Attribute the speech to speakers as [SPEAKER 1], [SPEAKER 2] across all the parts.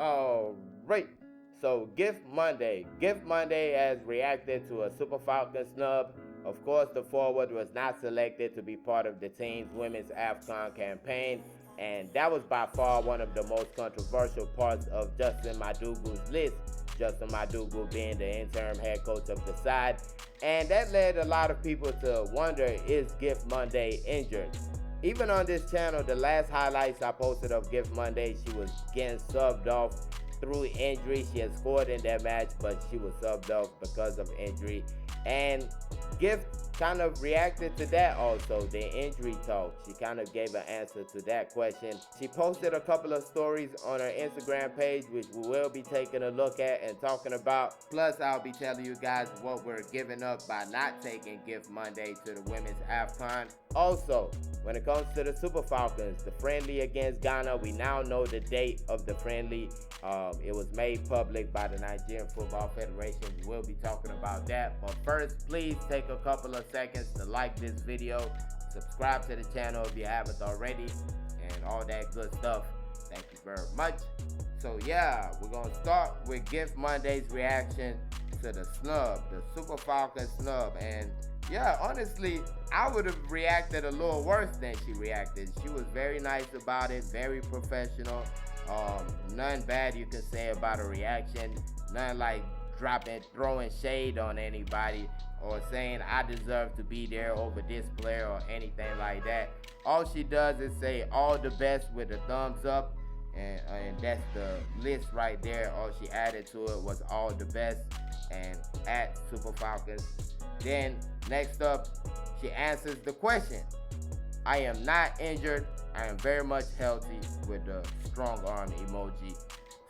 [SPEAKER 1] Alright, so Gift Monday. Gift Monday has reacted to a Super Falcons snub. Of course, the forward was not selected to be part of the team's women's AFCON campaign, and that was by far one of the most controversial parts of Justin Madugu's list. Justin Madugu being the interim head coach of the side, and that led a lot of people to wonder, is Gift Monday injured? Even on this channel, the last highlights I posted of Gift Monday, she was getting subbed off through injury. She had scored in that match, but she was subbed off because of injury. And Gift kind of reacted to that also, the injury talk. She kind of gave an answer to that question. She posted a couple of stories on her Instagram page, which we will be taking a look at and talking about. Plus, I'll be telling you guys what we're giving up by not taking Gift Monday to the women's AFCON. Also, when it comes to the Super Falcons, the friendly against Ghana, we now know the date of the friendly. It was made public by the Nigerian Football Federation. We will be talking about that. But first, please take a couple of seconds to like this video, subscribe to the channel if you haven't already, and all that good stuff. Thank you very much. So yeah, we're going to start with Gift Monday's reaction to the snub, the Super Falcons snub. And yeah, honestly, I would have reacted a little worse than she reacted. She was very nice about it, very professional. None bad you can say about her reaction. None like throwing shade on anybody or saying I deserve to be there over this player or anything like that. All she does is say all the best with a thumbs up, and that's the list right there. All she added to it was all the best and at Super Falcons. Then next up, she answers the question. I am not injured. I am very much healthy, with the strong arm emoji.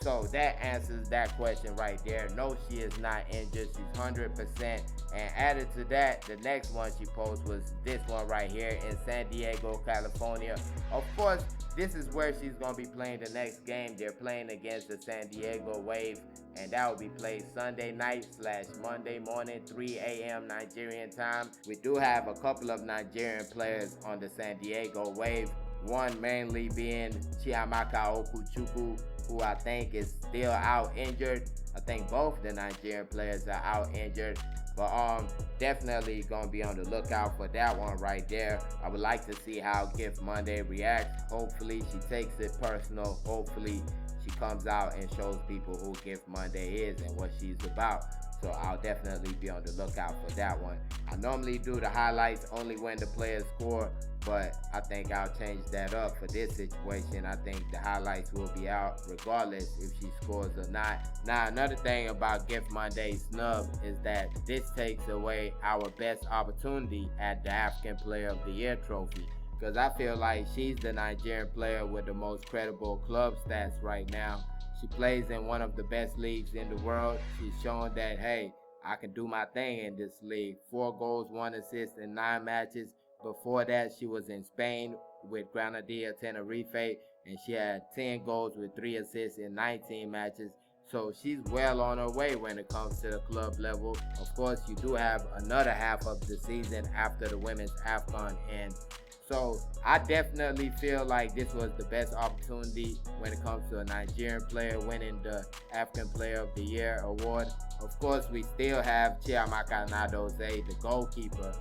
[SPEAKER 1] So that answers that question right there. No, she is not injured. She's 100%. And added to that, the next one she posted was this one right here in San Diego, California. Of course, this is where she's going to be playing the next game. They're playing against the San Diego Wave, and that will be played Sunday night / Monday morning, 3 a.m. Nigerian time. We do have a couple of Nigerian players on the San Diego Wave. One mainly being Chiamaka Okuchukwu, who I think is still out injured. I think both the Nigerian players are out injured. But definitely gonna be on the lookout for that one right there. I would like to see how Gift Monday reacts. Hopefully she takes it personal. Hopefully she comes out and shows people who Gift Monday is and what she's about. So I'll definitely be on the lookout for that one. I normally do the highlights only when the players score, but I think I'll change that up for this situation. I think the highlights will be out regardless if she scores or not. Now, another thing about Gift Monday's snub is that this takes away our best opportunity at the African Player of the Year trophy, because I feel like she's the Nigerian player with the most credible club stats right now. She plays in one of the best leagues in the world. She's shown that, hey, I can do my thing in this league. 4 goals, 1 assist in 9 matches. Before that, she was in Spain with Granadilla Tenerife, and she had 10 goals with 3 assists in 19 matches. So she's well on her way when it comes to the club level. Of course, you do have another half of the season after the women's AFCON ends. So I definitely feel like this was the best opportunity when it comes to a Nigerian player winning the African Player of the Year award. Of course, we still have Chiamaka Nnadozie, the goalkeeper,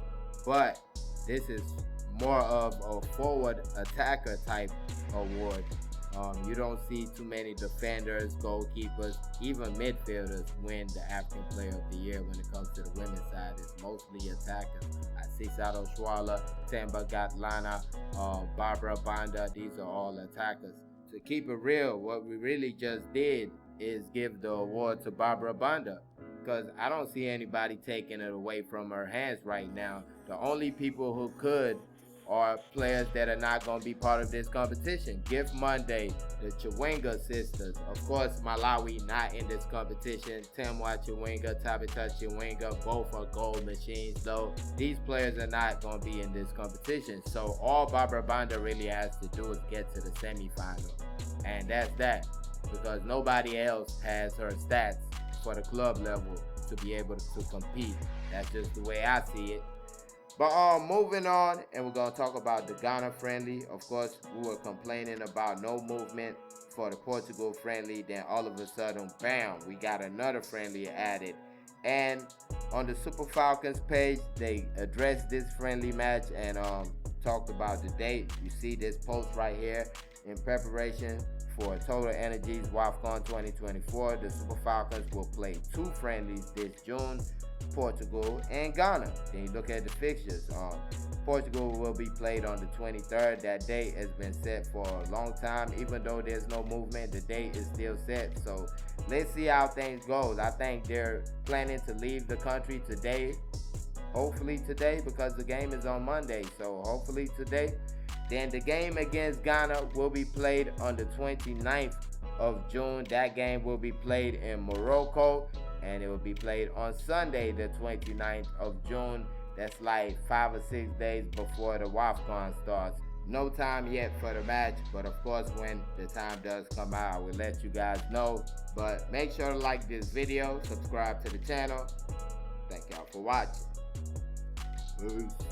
[SPEAKER 1] but this is more of a forward attacker type award. You don't see too many defenders, goalkeepers, even midfielders win the African Player of the Year when it comes to the women's side. It's mostly attackers. Sisato Shwala, Temba Gatlana, Barbara Banda, these are all attackers. To keep it real, what we really just did is give the award to Barbara Banda, because I don't see anybody taking it away from her hands right now. The only people who could are players that are not going to be part of this competition. Gift Monday, the Chiwenga sisters. Of course, Malawi not in this competition. Temwa Chiwenga, Tabitha Chiwenga, both are gold machines, though. These players are not going to be in this competition. So all Barbara Banda really has to do is get to the semifinal. And that's that, because nobody else has her stats for the club level to be able to compete. That's just the way I see it. But moving on, and we're going to talk about the Ghana friendly. Of course, we were complaining about no movement for the Portugal friendly. Then all of a sudden, bam, we got another friendly added. And on the Super Falcons page, they addressed this friendly match and talked about the date. You see this post right here. In preparation for Total Energies WAFCON 2024, the Super Falcons will play 2 friendlies this June, Portugal and Ghana. Then you look at the fixtures. Portugal will be played on the 23rd. That date has been set for a long time. Even though there's no movement, the date is still set. So let's see how things go. I think they're planning to leave the country today. Hopefully today, because the game is on Monday. So hopefully today. Then the game against Ghana will be played on the 29th of June. That game will be played in Morocco, and it will be played on Sunday, the 29th of June. That's like 5 or 6 days before the WAFCON starts. No time yet for the match, but of course when the time does come out, I will let you guys know. But make sure to like this video, subscribe to the channel. Thank y'all for watching. Peace.